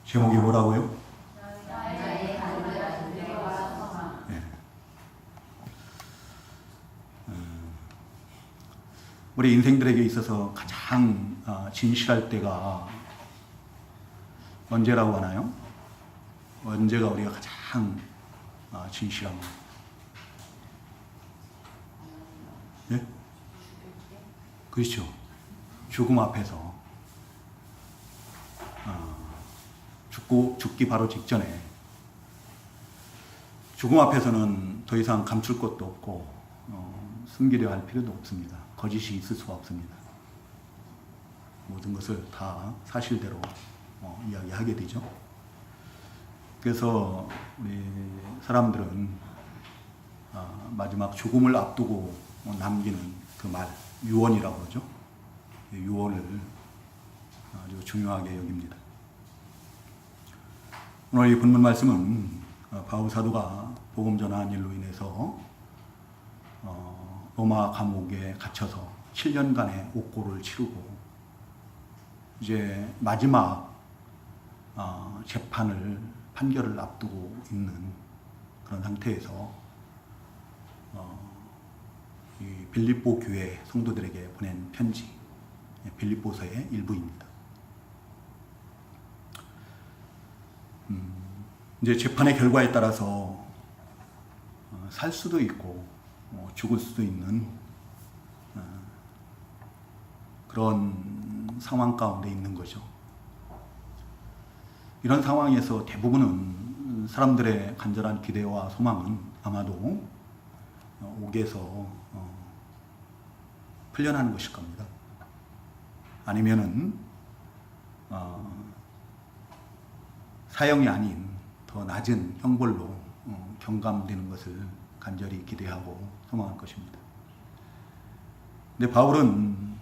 제목이 뭐라고요? 네. 우리 인생들에게 있어서 가장 진실할 때가 언제라고 하나요? 언제가 우리가 가장 진실합니다. 네? 그렇죠. 죽음 앞에서 죽기 바로 직전에 죽음 앞에서는 더 이상 감출 것도 없고 숨기려 할 필요도 없습니다. 거짓이 있을 수가 없습니다. 모든 것을 다 사실대로 이야기하게 되죠. 그래서 우리 사람들은 마지막 죽음을 앞두고 남기는 그 말, 유언이라고 그러죠. 유언을 아주 중요하게 여깁니다. 오늘 이 본문 말씀은 바울 사도가 복음 전한 일로 인해서 로마 감옥에 갇혀서 7년간의 옥고를 치르고 이제 마지막 판결을 앞두고 있는 그런 상태에서 이 빌립보 교회 성도들에게 보낸 편지, 빌립보서의 일부입니다. 이제 재판의 결과에 따라서 살 수도 있고 죽을 수도 있는 그런 상황 가운데 있는 거죠. 이런 상황에서 대부분은 사람들의 간절한 기대와 소망은 아마도 옥에서 풀려나는 것일 겁니다. 아니면은 사형이 아닌 더 낮은 형벌로 경감되는 것을 간절히 기대하고 소망할 것입니다. 근데 바울은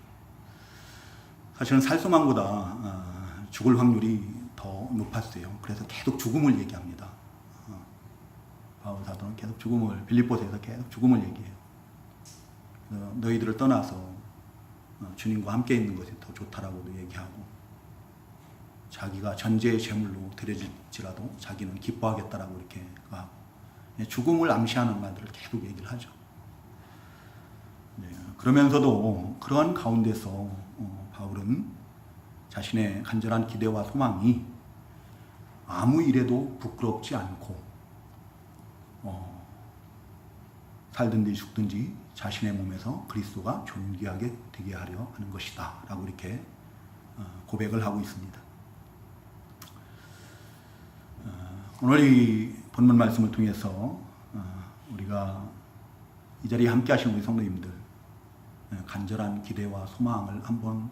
사실은 살 소망보다 죽을 확률이 더 높았어요. 그래서 계속 죽음을 얘기합니다. 바울 사도는 계속 죽음을, 빌립보서에서 계속 죽음을 얘기해요. 너희들을 떠나서 주님과 함께 있는 것이 더 좋다라고도 얘기하고, 자기가 전제의 제물로 드려질지라도 자기는 기뻐하겠다라고 이렇게 하고, 죽음을 암시하는 말들을 계속 얘기를 하죠. 그러면서도 그러한 가운데서 바울은 자신의 간절한 기대와 소망이 아무 일에도 부끄럽지 않고 살든지 죽든지 자신의 몸에서 그리스도가 존귀하게 되게 하려 하는 것이다 라고 이렇게 고백을 하고 있습니다. 오늘 이 본문 말씀을 통해서 우리가 이 자리에 함께 하신 우리 성도님들 간절한 기대와 소망을 한번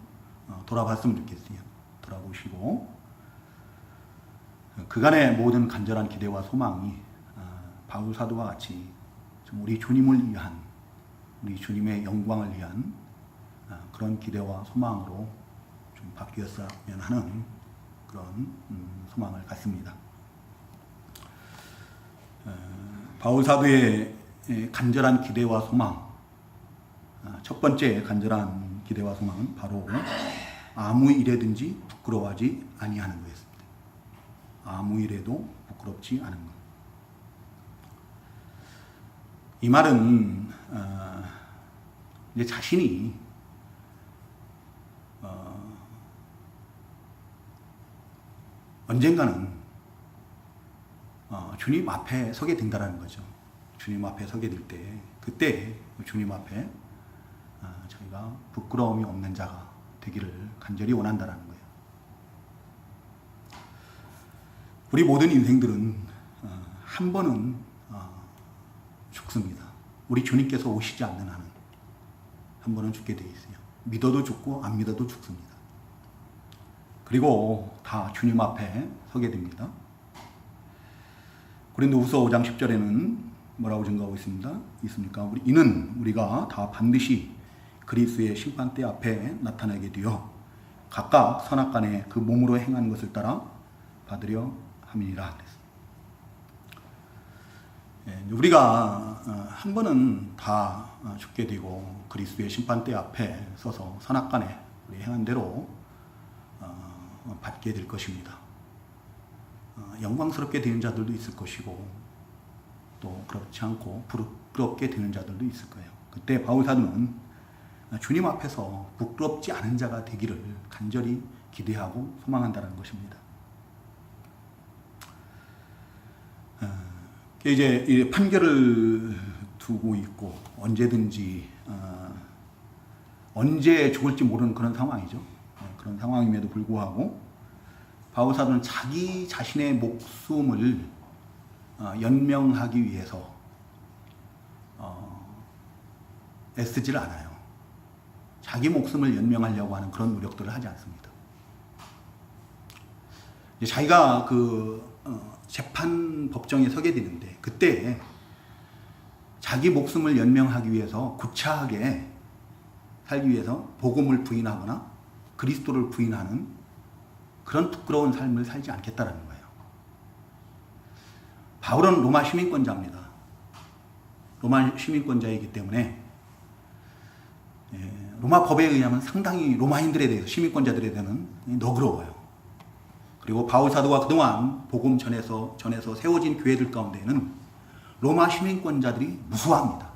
돌아봤으면 좋겠어요. 돌아보시고 그간의 모든 간절한 기대와 소망이 바울 사도와 같이 좀 우리 주님을 위한, 우리 주님의 영광을 위한 그런 기대와 소망으로 좀 바뀌었으면 하는 그런 소망을 갖습니다. 바울 사도의 간절한 기대와 소망, 첫 번째 간절한 기대와 소망은 바로 아무 일에든지 부끄러워하지 아니하는 거였습니다. 아무 일에도 부끄럽지 않은 것. 이 말은 이제 자신이 언젠가는 주님 앞에 서게 된다라는 거죠. 주님 앞에 서게 될 때, 그때 주님 앞에 저희가 부끄러움이 없는 자가 되기를 간절히 원한다라는 거예요. 우리 모든 인생들은 한 번은 죽습니다. 우리 주님께서 오시지 않는 한은 한 번은 죽게 되어 있어요. 믿어도 죽고 안 믿어도 죽습니다. 그리고 다 주님 앞에 서게 됩니다. 고린도후서 5장 10절에는 뭐라고 증거하고 있습니까? 이는 우리가 다 반드시 그리스도의 심판대 앞에 나타나게 되어 각각 선악간에 그 몸으로 행한 것을 따라 받으려 함이니라. 우리가 한 번은 다 죽게 되고 그리스도의 심판대 앞에 서서 선악간에 우리 행한 대로 받게 될 것입니다. 영광스럽게 되는 자들도 있을 것이고 또 그렇지 않고 부끄럽게 되는 자들도 있을 거예요. 그때 바울 사도는 주님 앞에서 부끄럽지 않은 자가 되기를 간절히 기대하고 소망한다는 것입니다. 이제 판결을 두고 있고 언제든지 언제 죽을지 모르는 그런 상황이죠. 그런 상황임에도 불구하고 바울 사도는 자기 자신의 목숨을 연명하기 위해서 애쓰질 않아요. 자기 목숨을 연명하려고 하는 그런 노력들을 하지 않습니다. 자기가 재판 법정에 서게 되는데 그때 자기 목숨을 연명하기 위해서 구차하게 살기 위해서 복음을 부인하거나 그리스도를 부인하는 그런 부끄러운 삶을 살지 않겠다라는 거예요. 바울은 로마 시민권자입니다. 로마 시민권자이기 때문에 로마 법에 의하면 상당히 로마인들에 대해서 시민권자들에 대해서는 너그러워요. 그리고 바울 사도가 그동안 복음 전에서 세워진 교회들 가운데에는 로마 시민권자들이 무수합니다.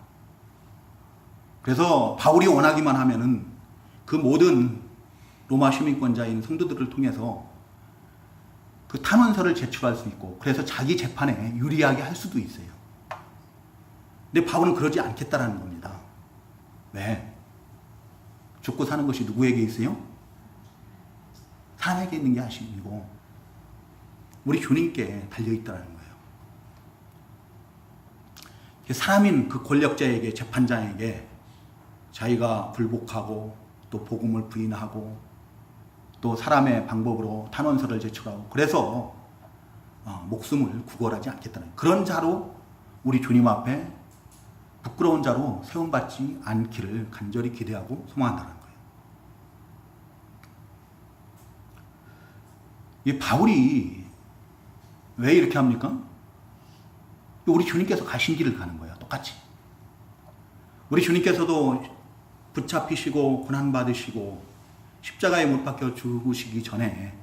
그래서 바울이 원하기만 하면은 그 모든 로마 시민권자인 성도들을 통해서 그 탄원서를 제출할 수 있고 그래서 자기 재판에 유리하게 할 수도 있어요. 근데 바울은 그러지 않겠다라는 겁니다. 왜? 죽고 사는 것이 누구에게 있어요? 사람에게 있는 게 아니고 우리 주님께 달려있다는 거예요. 사람인 그 권력자에게 재판장에게 자기가 불복하고 또 복음을 부인하고 또 사람의 방법으로 탄원서를 제출하고 그래서 목숨을 구걸하지 않겠다는 그런 자로 우리 주님 앞에 부끄러운 자로 세움받지 않기를 간절히 기대하고 소망한다는 거예요. 이 바울이 왜 이렇게 합니까? 우리 주님께서 가신 길을 가는 거예요. 똑같이. 우리 주님께서도 붙잡히시고 고난받으시고 십자가에 못 박혀 죽으시기 전에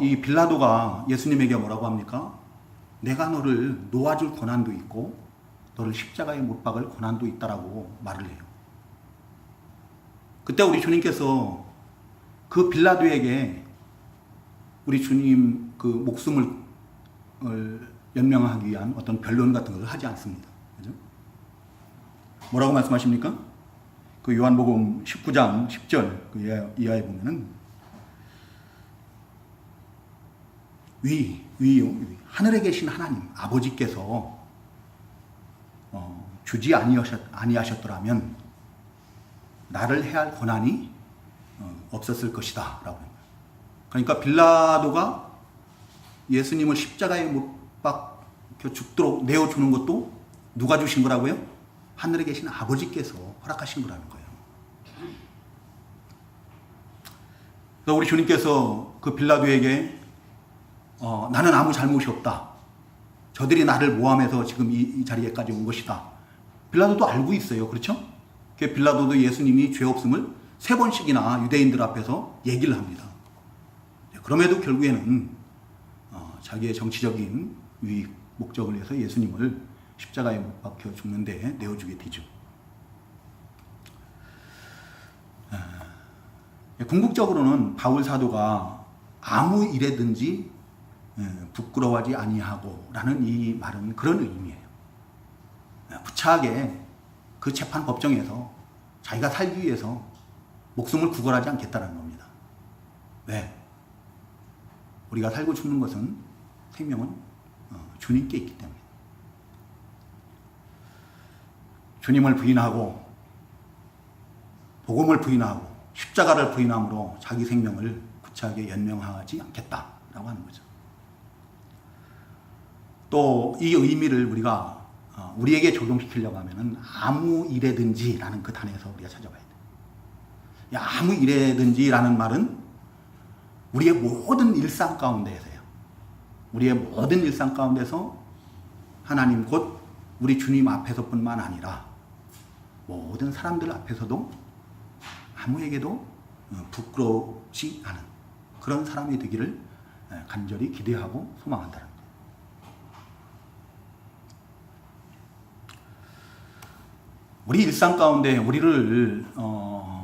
이 빌라도가 예수님에게 뭐라고 합니까? 내가 너를 놓아줄 고난도 있고 너를 십자가에 못 박을 고난도 있다라고 말을 해요. 그때 우리 주님께서 그 빌라도에게 우리 주님 그 목숨을 연명하기 위한 어떤 변론 같은 것을 하지 않습니다. 그죠? 뭐라고 말씀하십니까? 그 요한복음 19장 10절 그 이하에 보면은 위요. 하늘에 계신 하나님 아버지께서 주지 아니하셨더라면 나를 해할 권한이 없었을 것이다 라고 합니다. 그러니까 빌라도가 예수님을 십자가에 못 박혀 죽도록 내어주는 것도 누가 주신 거라고요? 하늘에 계신 아버지께서 허락하신 거라는 거예요. 그래서 우리 주님께서 그 빌라도에게 나는 아무 잘못이 없다. 저들이 나를 모함해서 지금 이 자리에까지 온 것이다. 빌라도도 알고 있어요. 그렇죠? 빌라도도 예수님이 죄 없음을 3번씩이나 유대인들 앞에서 얘기를 합니다. 그럼에도 결국에는 자기의 정치적인 유익, 목적을 위해서 예수님을 십자가에 못 박혀 죽는 데 내어주게 되죠. 궁극적으로는 바울 사도가 아무 일에든지 부끄러워하지 아니하고 라는 이 말은 그런 의미예요. 부차하게 그 재판 법정에서 자기가 살기 위해서 목숨을 구걸하지 않겠다는 겁니다. 왜? 우리가 살고 죽는 것은 생명은 주님께 있기 때문에 주님을 부인하고 복음을 부인하고 십자가를 부인함으로 자기 생명을 구차하게 연명하지 않겠다라고 하는 거죠. 또 이 의미를 우리가 우리에게 적용시키려고 하면은 아무 일에든지라는 그 단에서 우리가 찾아봐야 돼요. 아무 일에든지라는 말은 우리의 모든 일상 가운데에서요. 우리의 모든 일상 가운데서 하나님 곧 우리 주님 앞에서뿐만 아니라 모든 사람들 앞에서도 아무에게도 부끄러우지 않은 그런 사람이 되기를 간절히 기대하고 소망한다는 거예요. 우리 일상 가운데 우리를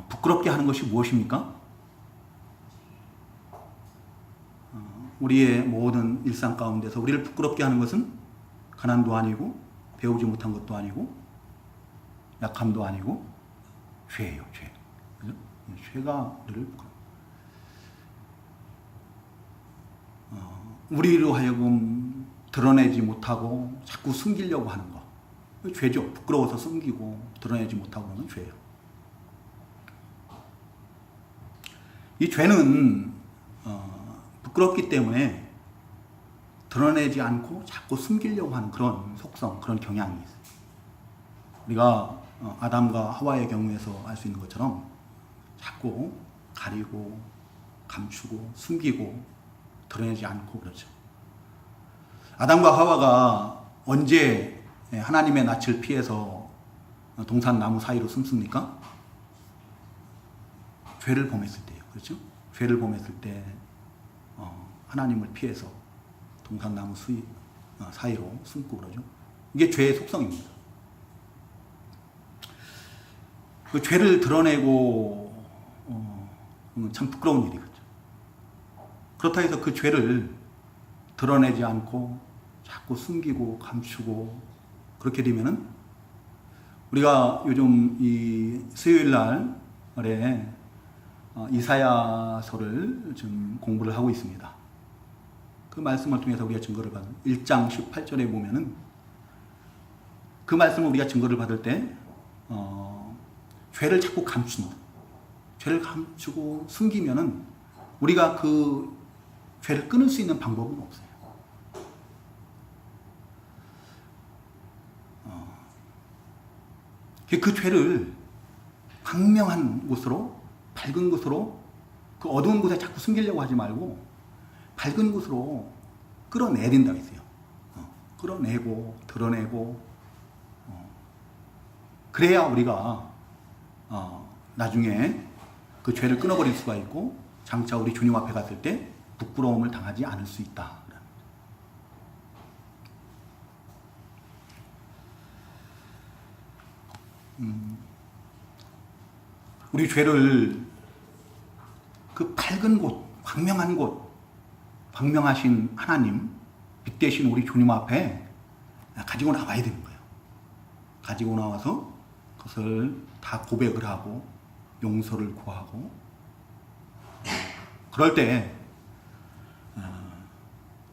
부끄럽게 하는 것이 무엇입니까? 우리의 모든 일상 가운데서 우리를 부끄럽게 하는 것은 가난도 아니고 배우지 못한 것도 아니고 약함도 아니고 죄예요. 죄. 그죠? 죄가 우리를 우리로 하여금 드러내지 못하고 자꾸 숨기려고 하는 거. 죄죠. 부끄러워서 숨기고 드러내지 못하고 그러면 죄예요. 이 죄는 부끄럽기 때문에 드러내지 않고 자꾸 숨기려고 하는 그런 속성, 그런 경향이 있어요. 우리가 아담과 하와의 경우에서 알 수 있는 것처럼 자꾸 가리고 감추고 숨기고 드러내지 않고 그렇죠. 아담과 하와가 언제 하나님의 낯을 피해서 동산나무 사이로 숨습니까? 죄를 범했을 때요. 그렇죠? 죄를 범했을 때 하나님을 피해서 동산나무 사이로 숨고 그러죠. 이게 죄의 속성입니다. 그 죄를 드러내고 참 부끄러운 일이겠죠. 그렇다 해서 그 죄를 드러내지 않고 자꾸 숨기고 감추고 그렇게 되면은 우리가 요즘 이 수요일 날에 이사야서를 좀 공부를 하고 있습니다. 그 말씀을 통해서 우리가 증거를 받은 1장 18절에 보면은 그 말씀을 우리가 증거를 받을 때 죄를 자꾸 감춘다. 죄를 감추고 숨기면은 우리가 그 죄를 끊을 수 있는 방법은 없어요. 그 죄를 광명한 곳으로, 밝은 곳으로, 그 어두운 곳에 자꾸 숨기려고 하지 말고 밝은 곳으로 끌어내야 된다고 했어요. 끌어내고 드러내고 그래야 우리가 나중에 그 죄를 끊어버릴 수가 있고 장차 우리 주님 앞에 갔을 때 부끄러움을 당하지 않을 수 있다. 우리 죄를 그 밝은 곳, 광명한 곳, 광명하신 하나님, 빛 대신 우리 주님 앞에 가지고 나와야 되는 거예요. 가지고 나와서 그것을 다 고백을 하고 용서를 구하고 그럴 때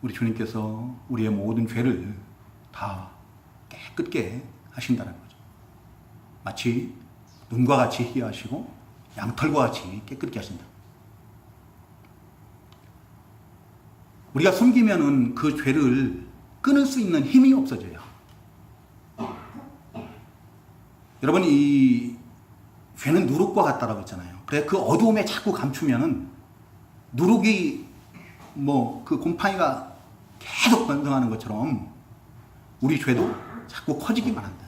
우리 주님께서 우리의 모든 죄를 다 깨끗게 하신다는 거죠. 마치 눈과 같이 희하시고 양털과 같이 깨끗게 하신다. 우리가 숨기면은 그 죄를 끊을 수 있는 힘이 없어져요. 여러분, 이 죄는 누룩과 같다라고 했잖아요. 그래 그 어두움에 자꾸 감추면은 누룩이 그 곰팡이가 계속 번성하는 것처럼 우리 죄도 자꾸 커지기만 한다.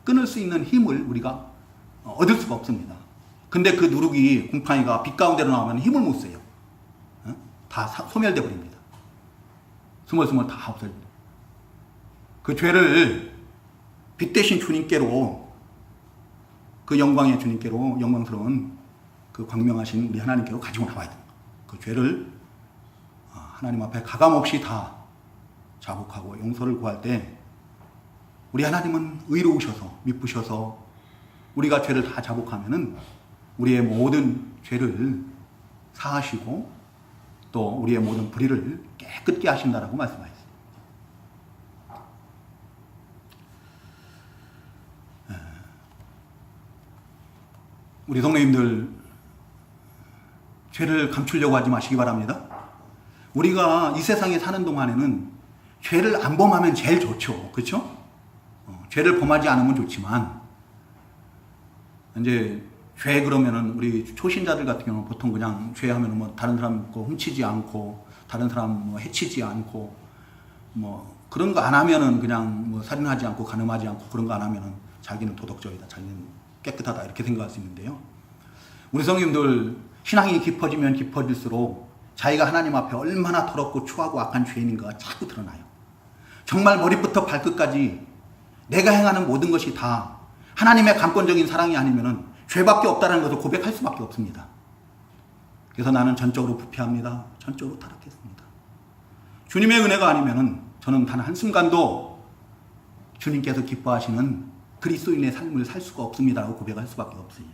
끊을 수 있는 힘을 우리가 얻을 수가 없습니다. 근데 그 누룩이 곰팡이가 빛 가운데로 나오면 힘을 못 써요. 다 소멸돼 버립니다. 스멀스멀 다 없어집니다. 그 죄를 빛 대신 주님께로, 그 영광의 주님께로, 영광스러운 그 광명하신 우리 하나님께로 가지고 나와야 됩니다. 그 죄를 하나님 앞에 가감없이 다 자복하고 용서를 구할 때 우리 하나님은 의로우셔서 미쁘셔서 우리가 죄를 다 자복하면은 우리의 모든 죄를 사하시고 또 우리의 모든 불의를 깨끗게 하신다라고 말씀하셨습니다. 우리 성도님들 죄를 감추려고 하지 마시기 바랍니다. 우리가 이 세상에 사는 동안에는 죄를 안 범하면 제일 좋죠. 그렇죠? 죄를 범하지 않으면 좋지만 이제 죄 그러면은 우리 초신자들 같은 경우는 보통 그냥 죄 하면은 다른 사람 훔치지 않고 다른 사람 해치지 않고 그런 거 안 하면은 그냥 살인하지 않고 간음하지 않고 그런 거 안 하면은 자기는 도덕적이다, 자기는 깨끗하다 이렇게 생각할 수 있는데요. 우리 성도님들 신앙이 깊어지면 깊어질수록 자기가 하나님 앞에 얼마나 더럽고 추하고 악한 죄인인가가 자꾸 드러나요. 정말 머리부터 발끝까지 내가 행하는 모든 것이 다 하나님의 감권적인 사랑이 아니면은 죄밖에 없다는 것을 고백할 수밖에 없습니다. 그래서 나는 전적으로 부패합니다. 전적으로 타락했습니다. 주님의 은혜가 아니면은 저는 단 한순간도 주님께서 기뻐하시는 그리스도인의 삶을 살 수가 없습니다라고 고백할 수밖에 없어요.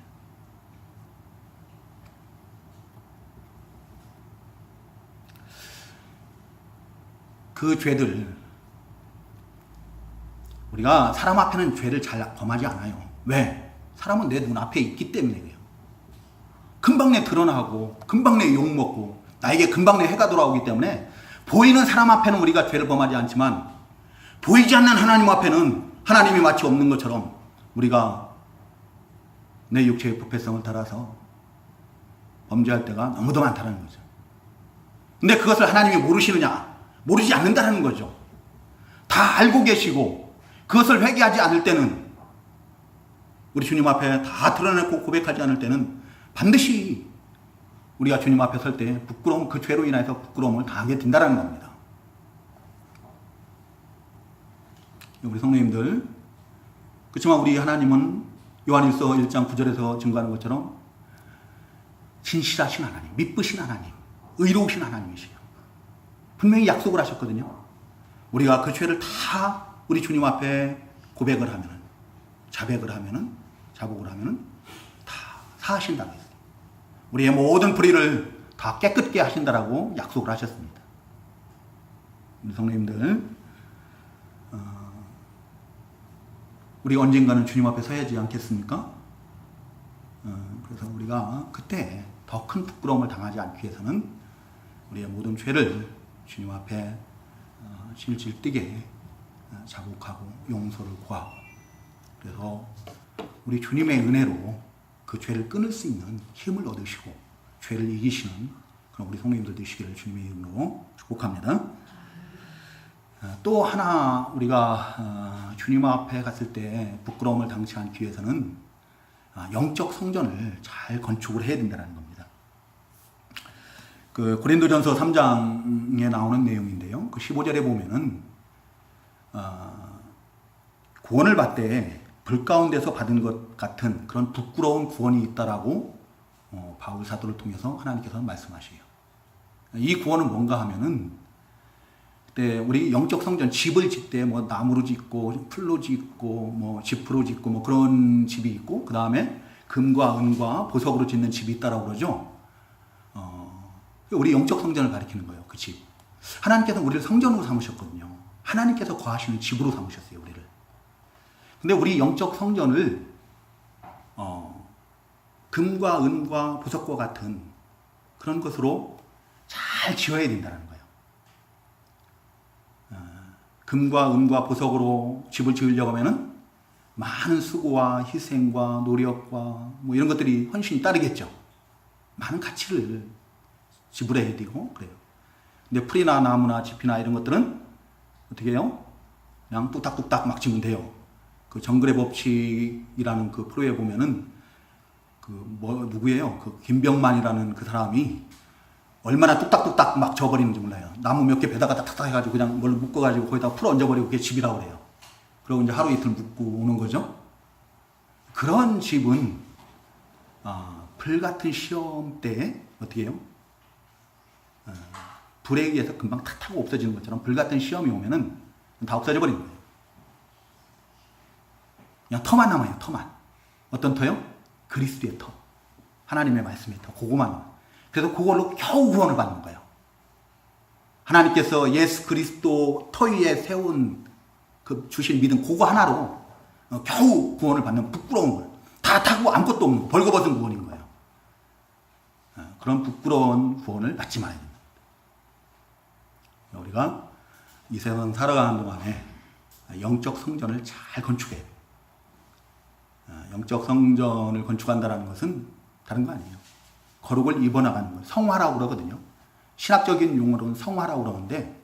그 죄들, 우리가 사람 앞에는 죄를 잘 범하지 않아요. 왜? 사람은 내 눈앞에 있기 때문에 그래요. 금방 내 드러나고 금방 내 욕먹고 나에게 금방 내 해가 돌아오기 때문에 보이는 사람 앞에는 우리가 죄를 범하지 않지만 보이지 않는 하나님 앞에는 하나님이 마치 없는 것처럼 우리가 내 육체의 부패성을 따라서 범죄할 때가 너무도 많다는 거죠. 근데 그것을 하나님이 모르시느냐? 모르지 않는다는 거죠. 다 알고 계시고 그것을 회개하지 않을 때는, 우리 주님 앞에 다 드러내고 고백하지 않을 때는 반드시 우리가 주님 앞에 설 때 부끄러움, 그 죄로 인해서 부끄러움을 당하게 된다는 겁니다. 우리 성도님들, 그렇지만 우리 하나님은 요한일서 1장 9절에서 증거하는 것처럼 진실하신 하나님, 미쁘신 하나님, 의로우신 하나님이시요. 분명히 약속을 하셨거든요. 우리가 그 죄를 다 우리 주님 앞에 고백을 하면은, 자백을 하면은, 자복을 하면은 다 사하신다고 했어요. 우리의 모든 불의를 다 깨끗게 하신다라고 약속을 하셨습니다. 우리 성도님들, 우리 언젠가는 주님 앞에 서야지 않겠습니까? 그래서 우리가 그때 더 큰 부끄러움을 당하지 않기 위해서는 우리의 모든 죄를 주님 앞에 실질 뛰게 자복하고 용서를 구하고, 그래서 우리 주님의 은혜로 그 죄를 끊을 수 있는 힘을 얻으시고 죄를 이기시는 그런 우리 성도님들 되시기를 주님의 이름으로 축복합니다. 또 하나 우리가 주님 앞에 갔을 때 부끄러움을 당치 않기 위해서는 영적 성전을 잘 건축을 해야 된다는 겁니다. 그 고린도전서 3장에 나오는 내용인데요. 그 15절에 보면은 구원을 받되 불 가운데서 받은 것 같은 그런 부끄러운 구원이 있다라고 바울 사도를 통해서 하나님께서 말씀하셔요. 이 구원은 뭔가 하면은, 그때 우리 영적 성전 집을 짓 때 뭐 나무로 짓고 풀로 짓고 뭐 지프로 짓고 뭐 그런 집이 있고, 그 다음에 금과 은과 보석으로 짓는 집이 있다라고 그러죠. 우리 영적 성전을 가리키는 거예요. 그 집. 하나님께서 우리를 성전으로 삼으셨거든요. 하나님께서 거하시는 집으로 삼으셨어요, 우리를. 근데 우리 영적 성전을 금과 은과 보석과 같은 그런 것으로 잘 지어야 된다는 거예요. 금과 은과 보석으로 집을 지으려고 하면은 많은 수고와 희생과 노력과 뭐 이런 것들이 헌신이 따르겠죠. 많은 가치를 지불해야 되고 그래요. 근데 풀이나 나무나 짚이나 이런 것들은 어떻게 해요? 그냥 뚝딱뚝딱 막 지면 돼요. 그 정글의 법칙이라는 그 프로에 보면은 누구예요? 그 김병만이라는 그 사람이 얼마나 뚝딱뚝딱 막 져버리는지 몰라요. 나무 몇 개 배다가 탁탁탁 해가지고 그냥 뭘 묶어가지고 거기다가 풀 얹어버리고 그게 집이라고 그래요. 그리고 이제 하루 이틀 묶고 오는 거죠. 그런 집은 불같은 시험 때 어떻게 해요? 불에 의해서 금방 탁 타고 없어지는 것처럼 불같은 시험이 오면은 다 없어져 버리는 거예요. 그냥 터만 남아요. 터만. 어떤 터요? 그리스도의 터. 하나님의 말씀의 터. 그거만 남아요. 그래서 그걸로 겨우 구원을 받는 거예요. 하나님께서 예수 그리스도 터 위에 세운 그 주신 믿음 그거 하나로 겨우 구원을 받는 부끄러운 거예요. 다 타고 아무것도 없는 거, 벌거벗은 구원인 거예요. 그런 부끄러운 구원을 받지 말아야 됩니다. 우리가 이 세상 살아가는 동안에 영적 성전을 잘 건축해야 돼요. 영적 성전을 건축한다는 것은 다른 거 아니에요. 거룩을 입어나가는 거예요. 성화라고 그러거든요. 신학적인 용어로는 성화라고 그러는데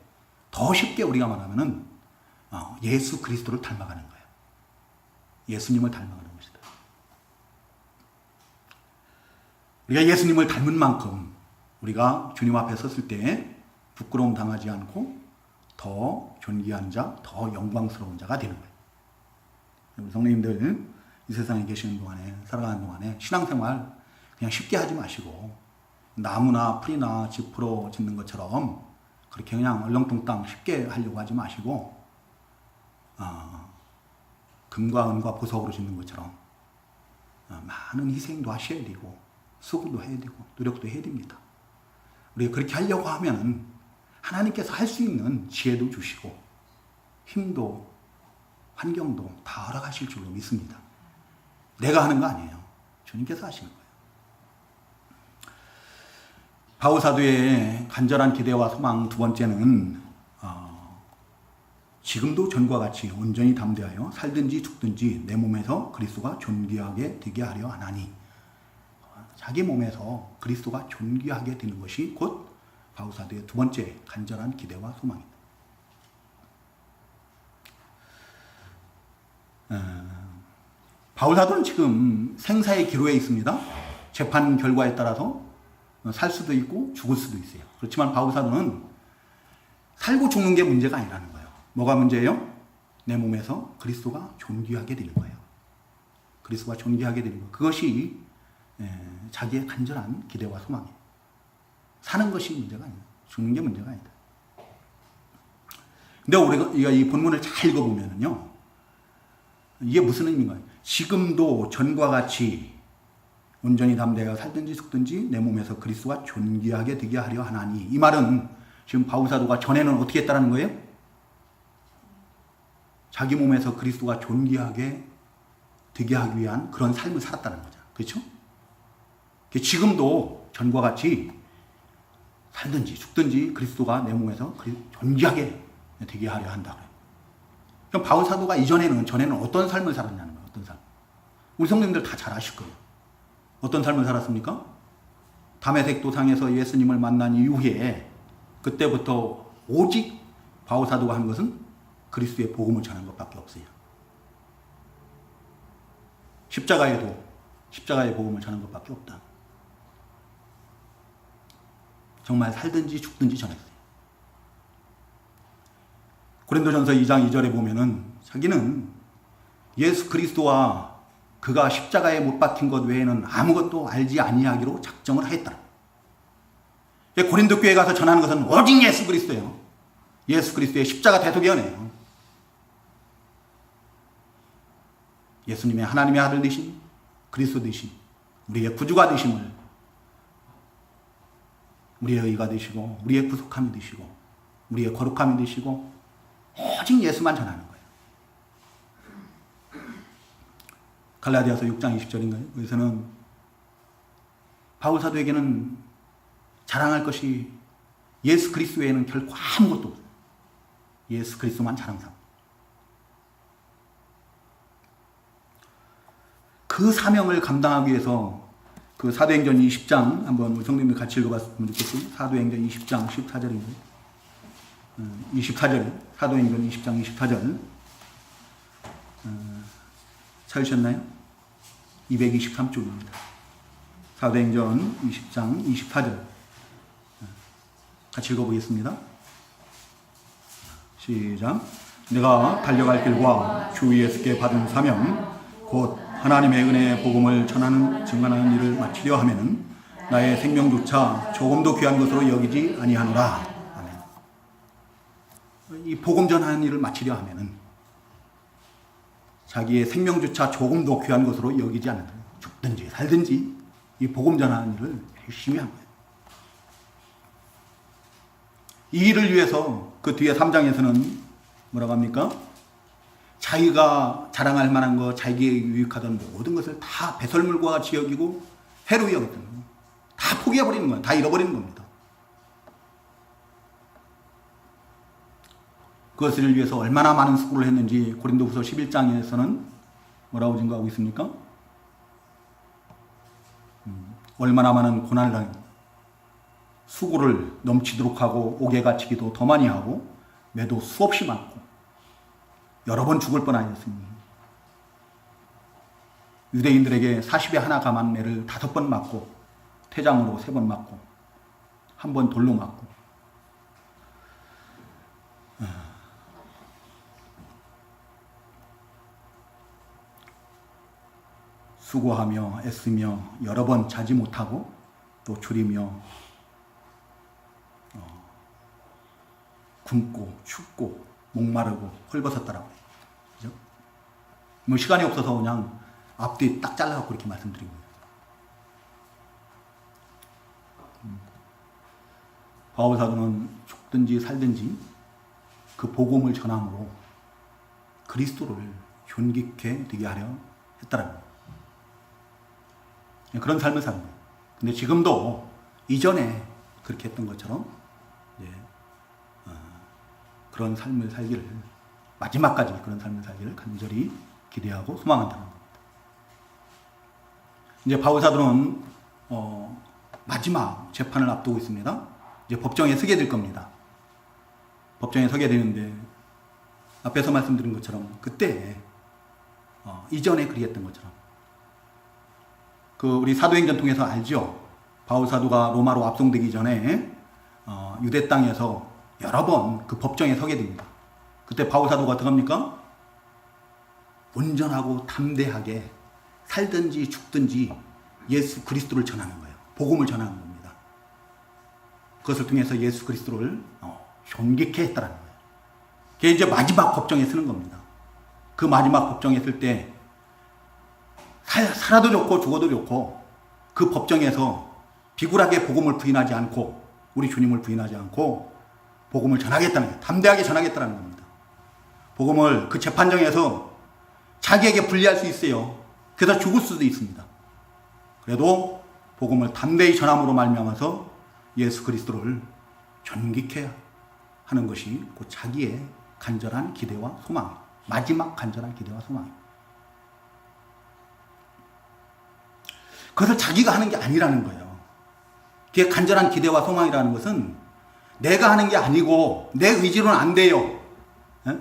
더 쉽게 우리가 말하면은 예수 그리스도를 닮아가는 거예요. 예수님을 닮아가는 것이다. 우리가 예수님을 닮은 만큼 우리가 주님 앞에 섰을 때 부끄러움 당하지 않고 더 존귀한 자, 더 영광스러운 자가 되는 거예요. 우리 성도님들 이 세상에 계시는 동안에, 살아가는 동안에 신앙생활 그냥 쉽게 하지 마시고 나무나 풀이나 집 풀어 짓는 것처럼 그렇게 그냥 얼렁뚱땅 쉽게 하려고 하지 마시고 금과 은과 보석으로 짓는 것처럼 많은 희생도 하셔야 되고 수고도 해야 되고 노력도 해야 됩니다. 우리가 그렇게 하려고 하면 하나님께서 할 수 있는 지혜도 주시고 힘도 환경도 다 허락하실 줄로 믿습니다. 내가 하는 거 아니에요. 주님께서 하시는 거예요. 바울 사도의 간절한 기대와 소망 두 번째는 지금도 전과 같이 온전히 담대하여 살든지 죽든지 내 몸에서 그리스도가 존귀하게 되게 하려 하나니, 자기 몸에서 그리스도가 존귀하게 되는 것이 곧 바울 사도의 두 번째 간절한 기대와 소망입니다. 바울 사도는 지금 생사의 기로에 있습니다. 재판 결과에 따라서 살 수도 있고 죽을 수도 있어요. 그렇지만 바울 사도는 살고 죽는 게 문제가 아니라는 거예요. 뭐가 문제예요? 내 몸에서 그리스도가 존귀하게 되는 거예요. 그리스도가 존귀하게 되는 거. 그것이 자기의 간절한 기대와 소망이에요. 사는 것이 문제가 아니다. 죽는 게 문제가 아니다. 근데 우리가 이 본문을 잘 읽어보면요, 이게 무슨 의미인가요? 지금도 전과 같이 온전히 담대하여 살든지 죽든지 내 몸에서 그리스도가 존귀하게 되게 하려 하나니. 이 말은 지금 바울 사도가 전에는 어떻게 했다는 거예요? 자기 몸에서 그리스도가 존귀하게 되게 하기 위한 그런 삶을 살았다는 거죠. 그렇죠? 지금도 전과 같이 살든지 죽든지 그리스도가 내 몸에서 존귀하게 되게 하려 한다. 그럼 바울 사도가 전에는 어떤 삶을 살았냐는 거예요. 어떤 삶? 우리 성도님들 다 잘 아실 거예요. 어떤 삶을 살았습니까? 다메섹 도상에서 예수님을 만난 이후에 그때부터 오직 바울 사도가 한 것은 그리스도의 복음을 전하는 것밖에 없어요. 십자가의 복음을 전하는 것밖에 없다. 정말 살든지 죽든지 전했어요. 고린도전서 2장 2절에 보면은 자기는 예수 그리스도와 그가 십자가에 못 박힌 것 외에는 아무것도 알지 아니하기로 작정을 하였다. 고린도 교회에 가서 전하는 것은 오직 예수 그리스도예요. 예수 그리스도의 십자가 대속연이에요. 예수님의 하나님의 아들 되신 그리스도 되신 우리의 구주가 되심을, 우리의 의가 되시고 우리의 구속함이 되시고 우리의 거룩함이 되시고 오직 예수만 전하는 거예요. 갈라디아서 6장 20절인가요? 여기서는 바울 사도에게는 자랑할 것이 예수 그리스도 외에는 결코 아무것도 없어요. 예수 그리스도만 자랑삼. 그 사명을 감당하기 위해서 그 사도행전 20장 한번 우리 성도님들 같이 읽어봤으면 좋겠어요. 사도행전 20장 14절인가요? 24절. 사도행전 20장 24절. 찾으셨나요? 223쪽입니다. 사도행전 20장 24절. 같이 읽어보겠습니다. 시작. 내가 달려갈 길과 주 예수께 받은 사명 곧 하나님의 은혜의 복음을 증언하는 일을 마치려 하면은 나의 생명조차 조금도 귀한 것으로 여기지 아니하노라. 아멘. 이 복음 전하는 일을 마치려 하면은 자기의 생명조차 조금도 귀한 것으로 여기지 않는다. 죽든지 살든지 이 복음 전하는 일을 열심히 한 거예요. 이 일을 위해서 그 뒤에 3장에서는 뭐라고 합니까? 자기가 자랑할 만한 거, 자기에게 유익하던 모든 것을 다 배설물과 같이 여기고 해로 여겼던 거예요. 다 포기해버리는 거예요. 다 잃어버리는 겁니다. 그것을 위해서 얼마나 많은 수고를 했는지 고린도후서 11장에서는 뭐라고 증거하고 있습니까? 얼마나 많은 고난을 당했는지, 수고를 넘치도록 하고 옥에 갇히기도 더 많이 하고 매도 수없이 많고 여러 번 죽을 뻔하였으니 유대인들에게 40에 하나 감한 매를 5번 맞고 태장으로 3번 맞고 한 번 돌로 맞고 수고하며 애쓰며 여러 번 자지 못하고 또 줄이며 굶고 춥고 목마르고 헐벗었다라고. 그죠? 뭐 시간이 없어서 그냥 앞뒤 딱 잘라갖고 이렇게 말씀드린 거예요. 바울 사도는 죽든지 살든지 그 복음을 전함으로 그리스도를 존귀케 되게 하려 했다라는 거예요. 그런 삶을 사는 거예요. 근데 지금도 이전에 그렇게 했던 것처럼 그런 삶을 살기를, 마지막까지 그런 삶을 살기를 간절히 기대하고 소망한다는 겁니다. 이제 바울 사도는 마지막 재판을 앞두고 있습니다. 이제 법정에 서게 될 겁니다. 법정에 서게 되는데 앞에서 말씀드린 것처럼 그때 이전에 그리했던 것처럼 우리 사도행전 통해서 알죠. 바울 사도가 로마로 압송되기 전에 유대 땅에서 여러 번 그 법정에 서게 됩니다. 그때 바울 사도가 어떻게 합니까? 온전하고 담대하게 살든지 죽든지 예수 그리스도를 전하는 거예요. 복음을 전하는 겁니다. 그것을 통해서 예수 그리스도를 존귀케 했다는 거예요. 그게 이제 마지막 법정에 서는 겁니다. 그 마지막 법정에 설 때 살아도 좋고 죽어도 좋고 그 법정에서 비굴하게 복음을 부인하지 않고 우리 주님을 부인하지 않고 복음을 전하겠다는 거예요. 담대하게 전하겠다는 겁니다. 복음을 그 재판정에서 자기에게 불리할 수 있어요. 그래서 죽을 수도 있습니다. 그래도 복음을 담대히 전함으로 말미암아서 예수 그리스도를 존귀케 하는 것이 곧 자기의 간절한 기대와 소망, 마지막 간절한 기대와 소망입니다. 그것을 자기가 하는 게 아니라는 거예요. 그게 간절한 기대와 소망이라는 것은 내가 하는 게 아니고 내 의지로는 안 돼요. 에?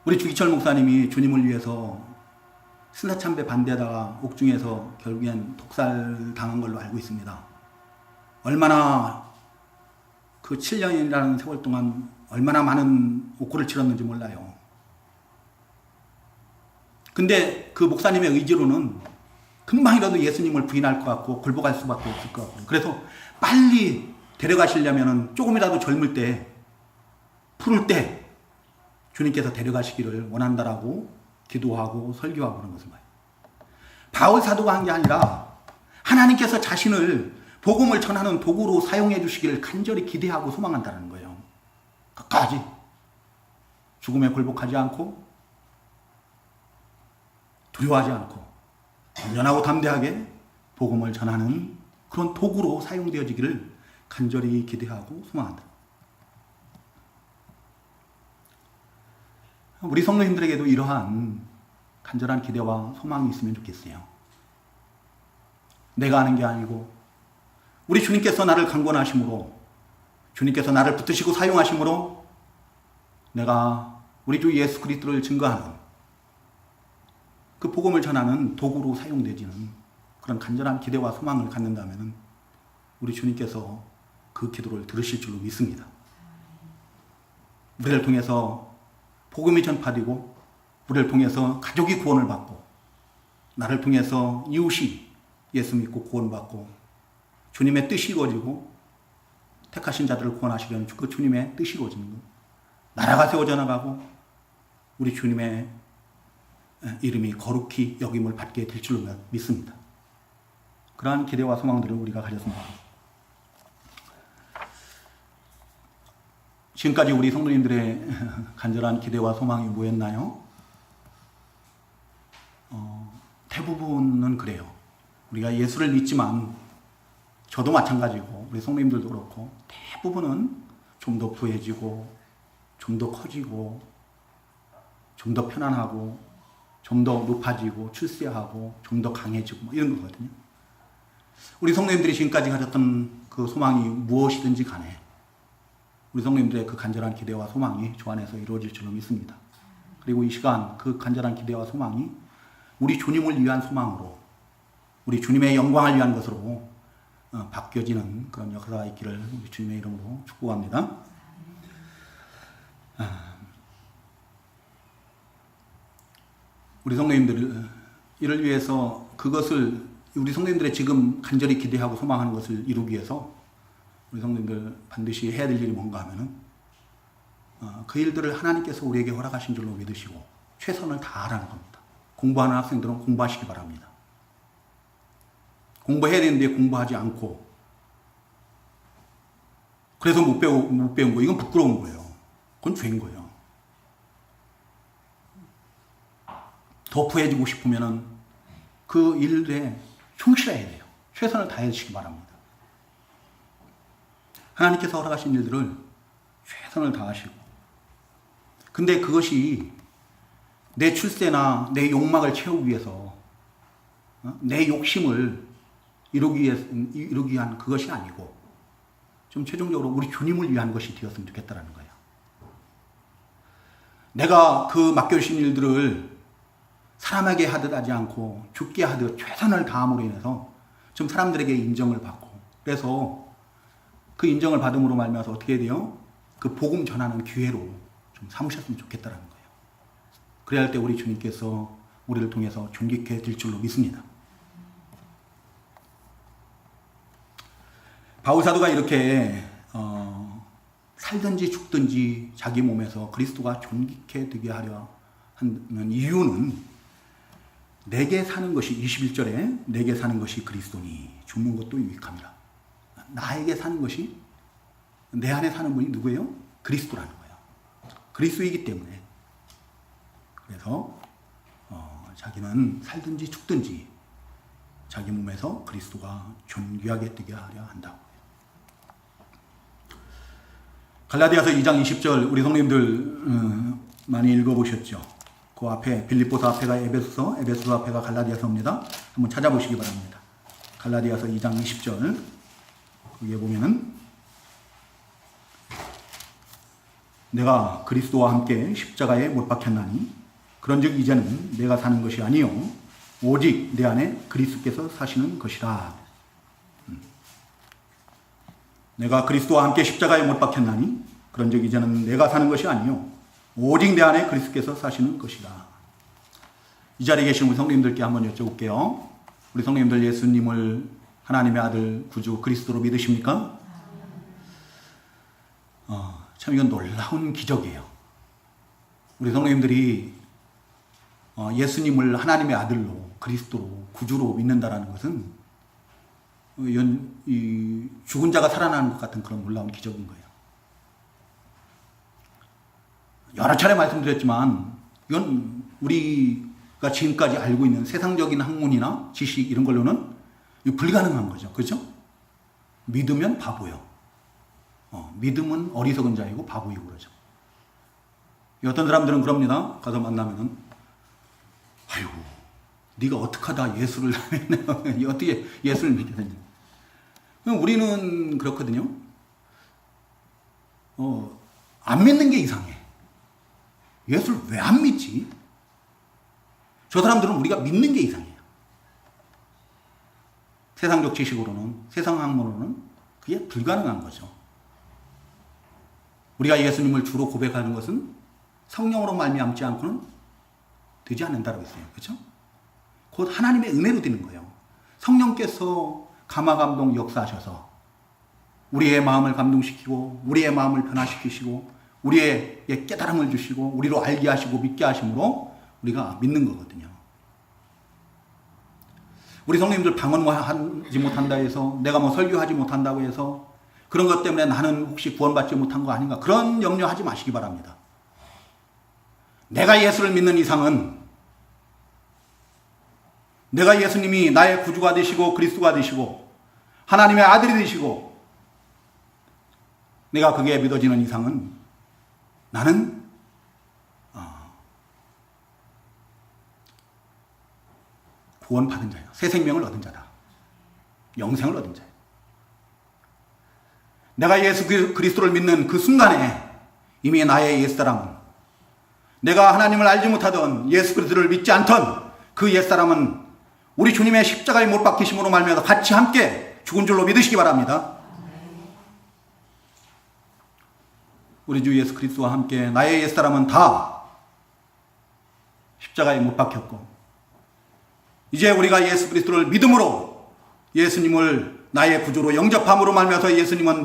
우리 주기철 목사님이 주님을 위해서 신사참배 반대하다가 옥중에서 결국엔 독살 당한 걸로 알고 있습니다. 얼마나 그 7년이라는 세월 동안 얼마나 많은 옥고를 치렀는지 몰라요. 근데 그 목사님의 의지로는 금방이라도 예수님을 부인할 것 같고 굴복할 수밖에 없을 것 같고, 그래서 빨리 데려가시려면 조금이라도 젊을 때, 푸를 때 주님께서 데려가시기를 원한다라고 기도하고 설교하고 그런 것을 봐요. 바울 사도가 한 게 아니라 하나님께서 자신을 복음을 전하는 도구로 사용해 주시기를 간절히 기대하고 소망한다는 거예요. 끝까지 죽음에 굴복하지 않고 두려워하지 않고 온전하고 담대하게 복음을 전하는 그런 도구로 사용되어지기를 간절히 기대하고 소망한다. 우리 성도님들에게도 이러한 간절한 기대와 소망이 있으면 좋겠어요. 내가 하는 게 아니고 우리 주님께서 나를 강권하심으로, 주님께서 나를 붙드시고 사용하심으로 내가 우리 주 예수 그리스도를 증거하는 그 복음을 전하는 도구로 사용되지는 그런 간절한 기대와 소망을 갖는다면 우리 주님께서 그 기도를 들으실 줄로 믿습니다. 우리를 통해서 복음이 전파되고 우리를 통해서 가족이 구원을 받고 나를 통해서 이웃이 예수 믿고 구원받고 주님의 뜻이 이루어지고 택하신 자들을 구원하시려는 그 주님의 뜻이 이루어지는 것, 나라가 세워져 나가고 우리 주님의 이름이 거룩히 여김을 받게 될 줄로 믿습니다. 그러한 기대와 소망들을 우리가 가졌습니다. 지금까지 우리 성도님들의 간절한 기대와 소망이 뭐였나요? 대부분은 그래요. 우리가 예수를 믿지만 저도 마찬가지고 우리 성도님들도 그렇고 대부분은 좀 더 부해지고 좀 더 커지고 좀 더 편안하고 좀 더 높아지고 출세하고 좀 더 강해지고 뭐 이런 거거든요. 우리 성도님들이 지금까지 가졌던 그 소망이 무엇이든지 간에 우리 성도님들의 그 간절한 기대와 소망이 주 안에서 이루어질 줄로 믿습니다. 그리고 이 시간 그 간절한 기대와 소망이 우리 주님을 위한 소망으로, 우리 주님의 영광을 위한 것으로 바뀌어지는 그런 역사가 있기를 우리 주님의 이름으로 축복합니다. 우리 성도님들 이를 위해서 그것을 우리 성도님들의 지금 간절히 기대하고 소망하는 것을 이루기 위해서 우리 성도님들 반드시 해야 될 일이 뭔가 하면은 그 일들을 하나님께서 우리에게 허락하신 줄로 믿으시고 최선을 다하라는 겁니다. 공부하는 학생들은 공부하시기 바랍니다. 공부해야 되는데 공부하지 않고 그래서 못 배운 거 이건 부끄러운 거예요. 그건 죄인 거예요. 더 부해지고 싶으면은 그 일에 충실해야 돼요. 최선을 다해 주시기 바랍니다. 하나님께서 허락하신 일들을 최선을 다하시고 근데 그것이 내 출세나 내 욕망을 채우기 위해서 내 욕심을 이루기 위한 그것이 아니고 좀 최종적으로 우리 주님을 위한 것이 되었으면 좋겠다는 거예요. 내가 그 맡겨주신 일들을 사람에게 하듯 하지 않고 죽게 하듯 최선을 다함으로 인해서 좀 사람들에게 인정을 받고 그래서 그 인정을 받음으로 말미암아서 어떻게 해야 돼요? 그 복음 전하는 기회로 좀 삼으셨으면 좋겠다는 거예요. 그래야 할 때 우리 주님께서 우리를 통해서 존귀케 될 줄로 믿습니다. 바울 사도가 이렇게 살든지 죽든지 자기 몸에서 그리스도가 존귀케 되게 하려 하는 이유는 내게 사는 것이 21절에 내게 사는 것이 그리스도니 죽는 것도 유익함이라. 나에게 사는 것이 내 안에 사는 분이 누구예요? 그리스도라는 거예요. 그리스도이기 때문에 그래서 자기는 살든지 죽든지 자기 몸에서 그리스도가 존귀하게 되게 하려 한다고. 갈라디아서 2장 20절 우리 성도님들 많이 읽어보셨죠? 그 앞에 빌립보서 앞에가 에베소서 앞에가 갈라디아서입니다. 한번 찾아보시기 바랍니다. 갈라디아서 2장 20절 거기에 보면은 내가 그리스도와 함께 십자가에 못 박혔나니 그런즉 이제는 내가 사는 것이 아니요 오직 내 안에 그리스도께서 사시는 것이라. 내가 그리스도와 함께 십자가에 못 박혔나니 그런즉 이제는 내가 사는 것이 아니요 오직 내 안에 그리스도께서 사시는 것이라. 이 자리에 계신 우리 성도님들께 한번 여쭤볼게요. 우리 성도님들 예수님을 하나님의 아들 구주 그리스도로 믿으십니까? 참 이건 놀라운 기적이에요. 우리 성도님들이 예수님을 하나님의 아들로 그리스도로 구주로 믿는다라는 것은 이 죽은 자가 살아나는 것 같은 그런 놀라운 기적인 거예요. 여러 차례 말씀드렸지만 이건 우리가 지금까지 알고 있는 세상적인 학문이나 지식 이런 걸로는 불가능한 거죠. 그렇죠? 믿으면 바보요. 믿음은 어리석은 자이고 바보이고 그러죠. 어떤 사람들은 그럽니다. 가서 만나면은 아이고 네가 어떻게 하다 예수를 어떻게 예수를 믿게 되냐. 우리는 그렇거든요. 안 믿는 게 이상해. 예수를 왜 안 믿지? 저 사람들은 우리가 믿는 게 이상해요. 세상적 지식으로는, 세상 학문으로는 그게 불가능한 거죠. 우리가 예수님을 주로 고백하는 것은 성령으로 말미암지 않고는 되지 않는다고 했어요. 그렇죠? 곧 하나님의 은혜로 되는 거예요. 성령께서 감화감동 역사하셔서 우리의 마음을 감동시키고 우리의 마음을 변화시키시고 우리의 깨달음을 주시고 우리로 알게 하시고 믿게 하심으로 우리가 믿는 거거든요. 우리 성도님들 방언하지 못한다 해서 내가 뭐 설교하지 못한다고 해서 그런 것 때문에 나는 혹시 구원받지 못한 거 아닌가 그런 염려하지 마시기 바랍니다. 내가 예수를 믿는 이상은 내가 예수님이 나의 구주가 되시고 그리스도가 되시고 하나님의 아들이 되시고 내가 그게 믿어지는 이상은 나는 구원받은 자예요. 새 생명을 얻은 자다. 영생을 얻은 자예요. 내가 예수 그리스도를 믿는 그 순간에 이미 나의 옛사람은 내가 하나님을 알지 못하던 예수 그리스도를 믿지 않던 그 옛사람은 우리 주님의 십자가에 못 박히심으로 말미암아 같이 함께 죽은 줄로 믿으시기 바랍니다. 우리 주 예수 그리스도와 함께 나의 옛사람은 다 십자가에 못 박혔고, 이제 우리가 예수 그리스도를 믿음으로 예수님을 나의 구주로 영접함으로 말미암아서 예수님은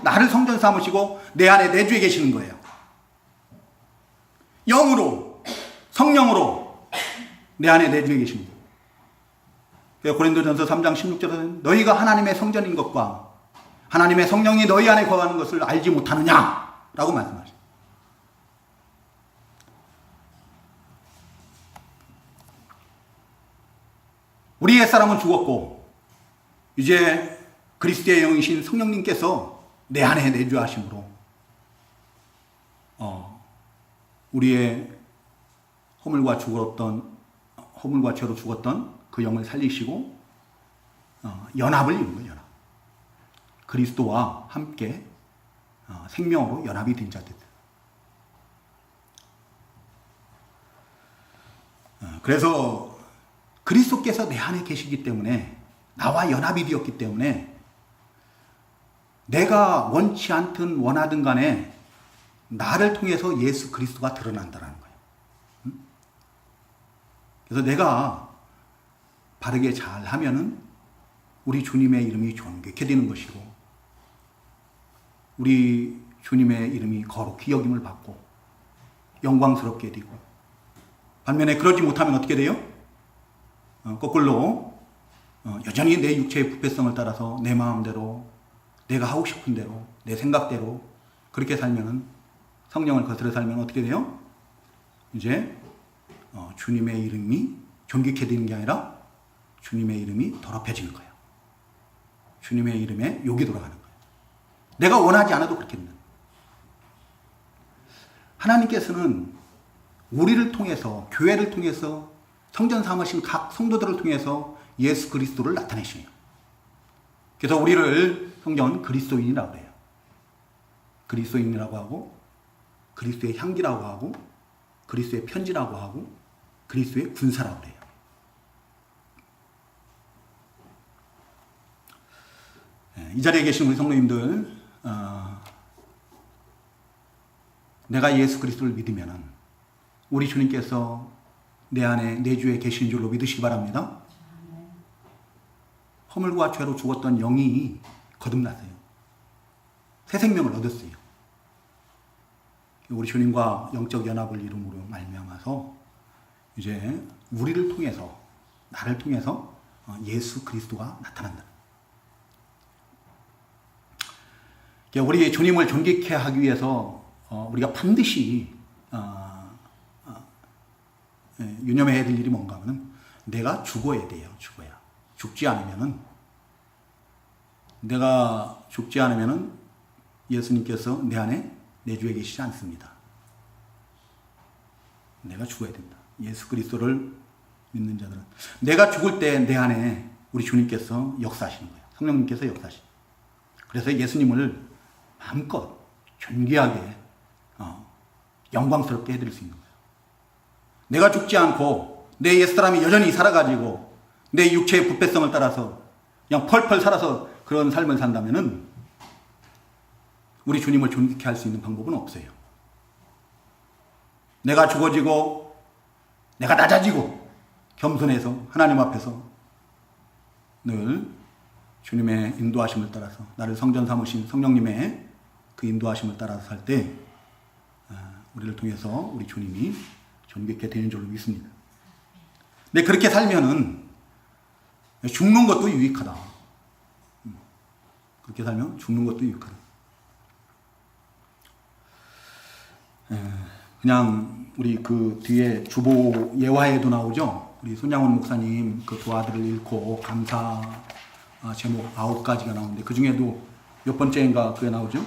나를 성전 삼으시고 내 안에 내주에 계시는 거예요. 영으로, 성령으로 내 안에 내주에 계십니다. 고린도전서 3장 16절에는 너희가 하나님의 성전인 것과 하나님의 성령이 너희 안에 거하는 것을 알지 못하느냐 라고 말씀하십니다. 우리 옛사람은 죽었고 이제 그리스도의 영이신 성령님께서 내 안에 내주하심으로 우리의 허물과 죄로 죽었던 그 영을 살리시고 연합을 이룬 거예요. 연합. 그리스도와 함께 생명으로 연합이 된 자들. 그래서 그리스도께서 내 안에 계시기 때문에, 나와 연합이 되었기 때문에 내가 원치 않든 원하든 간에 나를 통해서 예수 그리스도가 드러난다는 거예요. 그래서 내가 바르게 잘하면은 우리 주님의 이름이 존귀케 되는 것이고, 우리 주님의 이름이 거룩히 여김을 받고 영광스럽게 되고, 반면에 그러지 못하면 어떻게 돼요? 거꾸로 여전히 내 육체의 부패성을 따라서 내 마음대로, 내가 하고 싶은 대로, 내 생각대로 그렇게 살면은, 성령을 거스려 살면 어떻게 돼요? 이제 주님의 이름이 존귀케 되는 게 아니라 주님의 이름이 더럽혀지는 거예요. 주님의 이름에 욕이 돌아가는 거예요. 내가 원하지 않아도 그렇게 된다. 하나님께서는 우리를 통해서, 교회를 통해서, 성전 삼으신 각 성도들을 통해서 예수 그리스도를 나타내시네요. 그래서 우리를 성경은 그리스도인이라고 해요. 그리스도인이라고 하고, 그리스도의 향기라고 하고, 그리스도의 편지라고 하고, 그리스도의 군사라고 해요. 이 자리에 계신 우리 성도님들, 내가 예수 그리스도를 믿으면 우리 주님께서 내 안에 내주에 계신 줄로 믿으시기 바랍니다. 허물과 죄로 죽었던 영이 거듭났어요. 새 생명을 얻었어요. 우리 주님과 영적 연합을 이룸으로 말미암아서 이제 우리를 통해서, 나를 통해서 예수 그리스도가 나타난다. 우리 주님을 존귀케 하기 위해서 우리가 반드시 유념해야 될 일이 뭔가 하면, 내가 죽어야 돼요. 죽지 않으면은, 내가 죽지 않으면은 예수님께서 내 안에 내주에 계시지 않습니다. 내가 죽어야 된다. 예수 그리스도를 믿는 자들은 내가 죽을 때 내 안에 우리 주님께서 역사하시는 거예요. 성령님께서 역사하시는 거예요. 그래서 예수님을 마음껏 존귀하게 영광스럽게 해드릴 수 있는 거예요. 내가 죽지 않고 내 옛사람이 여전히 살아가지고 내 육체의 부패성을 따라서 그냥 펄펄 살아서 그런 삶을 산다면은 우리 주님을 존귀케 할 수 있는 방법은 없어요. 내가 죽어지고 내가 낮아지고 겸손해서 하나님 앞에서 늘 주님의 인도하심을 따라서, 나를 성전 삼으신 성령님의 그 인도하심을 따라서 살 때 우리를 통해서 우리 주님이 존귀케 되는 줄로 믿습니다. 근데 그렇게 살면은 죽는 것도 유익하다. 그렇게 살면 죽는 것도 유익하다. 그냥 우리 그 뒤에 주보 예화에도 나오죠. 우리 손양원 목사님 그 두 아들을 잃고 감사 제목 9가지가 나오는데, 그 중에도 몇 번째인가 그게 나오죠.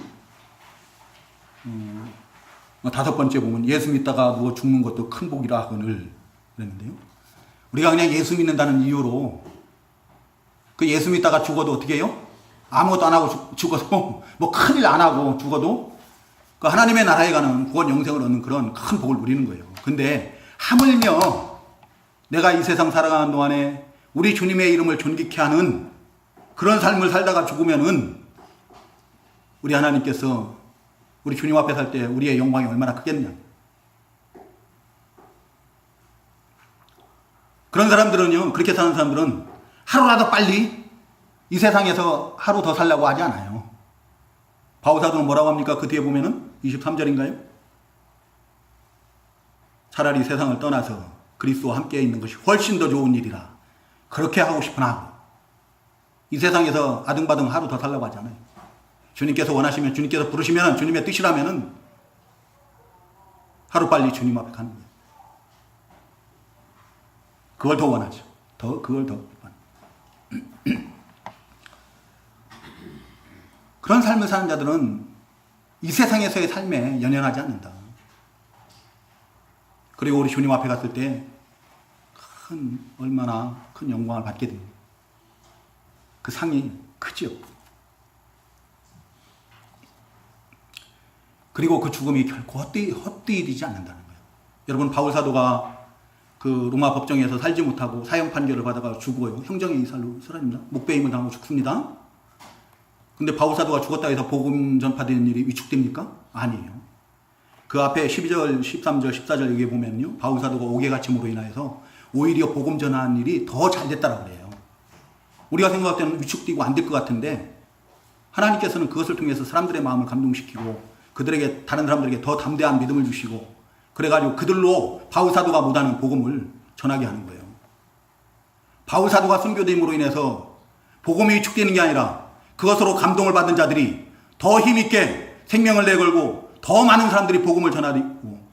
5번째 보면 예수 믿다가 누워 죽는 것도 큰 복이라 하거늘 그랬는데요. 우리가 그냥 예수 믿는다는 이유로 그 예수 믿다가 죽어도 어떻게 해요? 아무것도 안 하고 죽어도, 뭐 큰일 안 하고 죽어도 그 하나님의 나라에 가는 구원 영생을 얻는 그런 큰 복을 누리는 거예요. 근데 하물며 내가 이 세상 살아가는 동안에 우리 주님의 이름을 존귀케 하는 그런 삶을 살다가 죽으면은 우리 하나님께서 우리 주님 앞에 살 때 우리의 영광이 얼마나 크겠냐. 그런 사람들은요, 그렇게 사는 사람들은 하루라도 빨리 이 세상에서 하루 더 살려고 하지 않아요. 바울사도는 뭐라고 합니까? 그 뒤에 보면은 23절인가요? 차라리 세상을 떠나서 그리스도와 함께 있는 것이 훨씬 더 좋은 일이라. 그렇게 하고 싶으나 이 세상에서 아등바등 하루 더 살려고 하지 않아요. 주님께서 원하시면, 주님께서 부르시면, 주님의 뜻이라면은 하루빨리 주님 앞에 가는 거예요. 그걸 더 원하죠. 그걸 더. 그런 삶을 사는 자들은 이 세상에서의 삶에 연연하지 않는다. 그리고 우리 주님 앞에 갔을 때 얼마나 큰 영광을 받게 됩니다. 그 상이 크죠. 그리고 그 죽음이 결코 헛되이지 않는다는 거예요. 여러분, 바울 사도가 그 로마 법정에서 살지 못하고 사형 판결을 받아가 죽어요. 형정의 이살로 쓰러집니다. 목베임을 당하고 죽습니다. 근데 바울 사도가 죽었다 해서 복음 전파되는 일이 위축됩니까? 아니에요. 그 앞에 12절, 13절, 14절 여기에 보면요, 바울 사도가 옥에 갇힘으로 인하여서 오히려 복음 전하는 일이 더 잘 됐다라고 그래요. 우리가 생각할 때는 위축되고 안 될 것 같은데 하나님께서는 그것을 통해서 사람들의 마음을 감동시키고 그들에게, 다른 사람들에게 더 담대한 믿음을 주시고 그래가지고 그들로 바울 사도가 못하는 복음을 전하게 하는 거예요. 바울 사도가 순교됨으로 인해서 복음이 위축되는 게 아니라 그것으로 감동을 받은 자들이 더 힘있게 생명을 내걸고 더 많은 사람들이 복음을 전하고,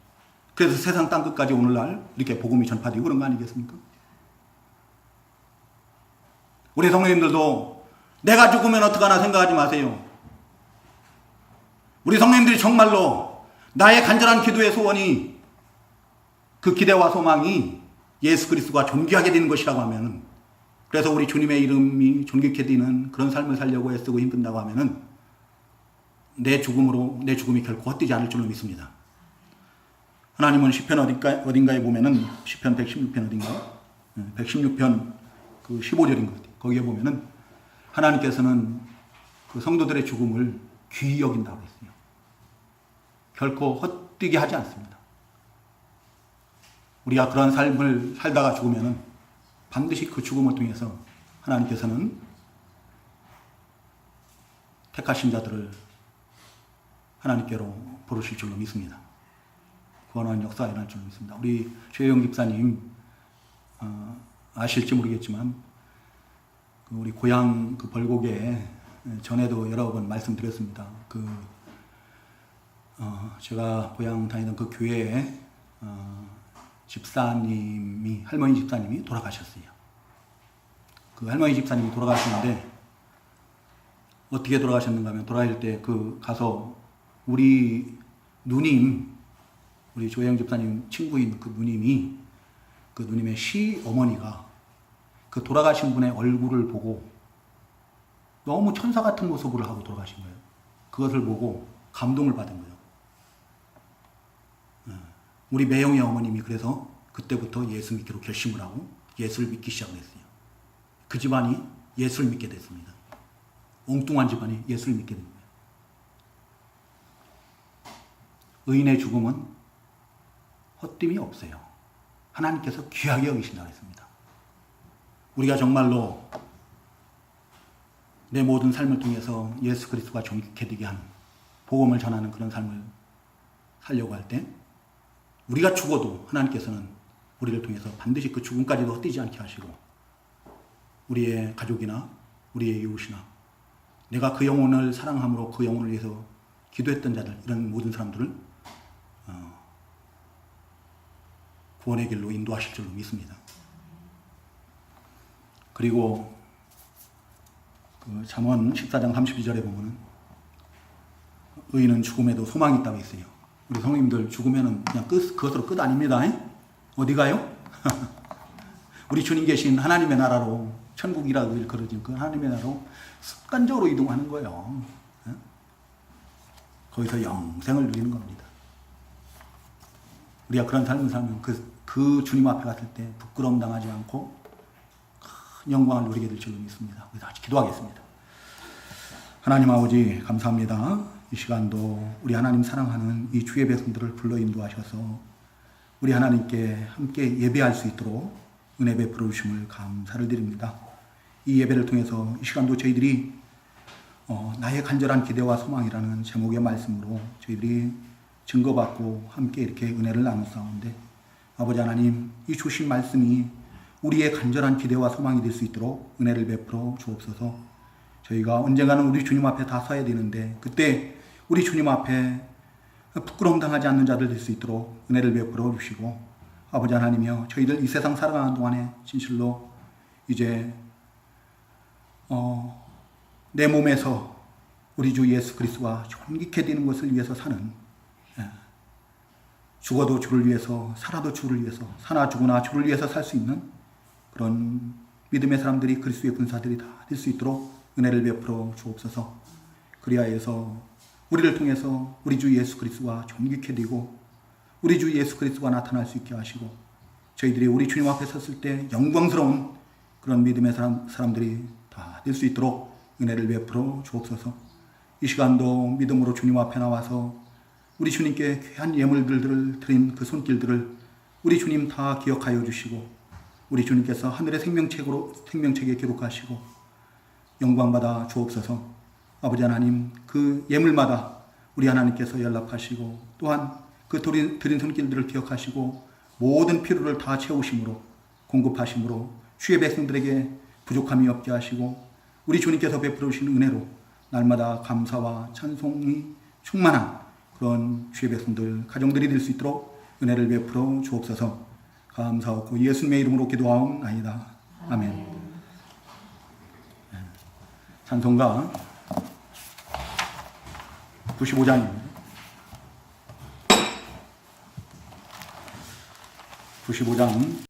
그래서 세상 땅끝까지 오늘날 이렇게 복음이 전파되고 그런 거 아니겠습니까? 우리 성도님들도 내가 죽으면 어떡하나 생각하지 마세요. 우리 성도님들이 정말로 나의 간절한 기도의 소원이, 그 기대와 소망이 예수 그리스도가 존귀하게 되는 것이라고 하면은, 그래서 우리 주님의 이름이 존귀케 되는 그런 삶을 살려고 애쓰고 힘든다고 하면은 내 죽음이 결코 헛되지 않을 줄로 믿습니다. 하나님은 시편 어딘가에 보면은 시편 116편 어딘가요? 116편 그 15절인 것 같아요. 거기에 보면은 하나님께서는 그 성도들의 죽음을 귀히 여긴다고 했어요. 결코 헛되게 하지 않습니다. 우리가 그런 삶을 살다가 죽으면은 반드시 그 죽음을 통해서 하나님께서는 택하신 자들을 하나님께로 부르실 줄로 믿습니다. 구원하는 역사가 일어날 줄로 믿습니다. 우리 최영 집사님 아실지 모르겠지만 우리 고향 그 벌곡에 전에도 여러 번 말씀드렸습니다. 제가 고향 다니던 그 교회에 할머니 집사님이 돌아가셨어요. 그 할머니 집사님이 돌아가셨는데 어떻게 돌아가셨는가 하면, 돌아갈 때 가서 우리 누님, 우리 조혜영 집사님 친구인 그 누님이, 그 누님의 시어머니가 그 돌아가신 분의 얼굴을 보고 너무 천사 같은 모습을 하고 돌아가신 거예요. 그것을 보고 감동을 받은 거예요. 우리 매형의 어머님이 그래서 그때부터 예수 믿기로 결심을 하고 예수를 믿기 시작을 했어요. 그 집안이 예수를 믿게 됐습니다. 엉뚱한 집안이 예수를 믿게 됩니다. 의인의 죽음은 헛됨이 없어요. 하나님께서 귀하게 여기신다고 했습니다. 우리가 정말로 내 모든 삶을 통해서 예수 그리스도가 존귀케 되게 한 복음을 전하는 그런 삶을 살려고 할 때, 우리가 죽어도 하나님께서는 우리를 통해서 반드시 그 죽음까지도 헛되지 않게 하시고, 우리의 가족이나 우리의 이웃이나 내가 그 영혼을 사랑함으로 그 영혼을 위해서 기도했던 자들, 이런 모든 사람들을 구원의 길로 인도하실 줄로 믿습니다. 그리고 그 잠언 14장 32절에 보면은 의인은 죽음에도 소망이 있다고 했어요. 우리 성님들 죽으면은 그냥 그것으로 끝 아닙니다. 어디 가요? 우리 주님 계신 하나님의 나라로, 천국이라고 일컬어진 그 하나님의 나라로 습관적으로 이동하는 거예요. 거기서 영생을 누리는 겁니다. 우리가 그런 삶을 살면 그 주님 앞에 갔을 때 부끄러움 당하지 않고 큰 영광을 누리게 될 줄로 믿습니다. 우리 다 같이 기도하겠습니다. 하나님 아버지 감사합니다. 이 시간도 우리 하나님 사랑하는 이 주의 백성들을 불러 인도하셔서 우리 하나님께 함께 예배할 수 있도록 은혜 베풀어 주심을 감사를 드립니다. 이 예배를 통해서 이 시간도 저희들이 나의 간절한 기대와 소망이라는 제목의 말씀으로 저희들이 증거받고 함께 이렇게 은혜를 나누사오는데 아버지 하나님 이 주신 말씀이 우리의 간절한 기대와 소망이 될 수 있도록 은혜를 베풀어 주옵소서. 저희가 언젠가는 우리 주님 앞에 다 서야 되는데 그때 우리 주님 앞에 부끄러움 당하지 않는 자들 될 수 있도록 은혜를 베풀어 주시고 아버지 하나님이여 저희들 이 세상 살아가는 동안에 진실로 이제 내 몸에서 우리 주 예수 그리스도와 존귀케 되는 것을 위해서 사는 죽어도 주를 위해서 살아도 주를 위해서 사나 죽으나 주를 위해서 살 수 있는 그런 믿음의 사람들이 그리스도의 군사들이 다 될 수 있도록 은혜를 베풀어 주옵소서. 그리하여서 우리를 통해서 우리 주 예수 그리스도가 존귀케 되고 우리 주 예수 그리스도가 나타날 수 있게 하시고 저희들이 우리 주님 앞에 섰을 때 영광스러운 그런 믿음의 사람들이 다 될 수 있도록 은혜를 베풀어 주옵소서. 이 시간도 믿음으로 주님 앞에 나와서 우리 주님께 귀한 예물들을 드린 그 손길들을 우리 주님 다 기억하여 주시고 우리 주님께서 하늘의 생명책에 기록하시고 영광받아 주옵소서. 아버지 하나님 그 예물마다 우리 하나님께서 연락하시고 또한 그 드린 손길들을 기억하시고 모든 필요를 다 채우심으로 공급하심으로 주의 백성들에게 부족함이 없게 하시고 우리 주님께서 베풀어 주신 은혜로 날마다 감사와 찬송이 충만한 그런 주의 백성들 가정들이 될 수 있도록 은혜를 베풀어 주옵소서. 감사하고 예수님의 이름으로 기도하옵나이다. 아멘. 찬송가 95장입니다. 95장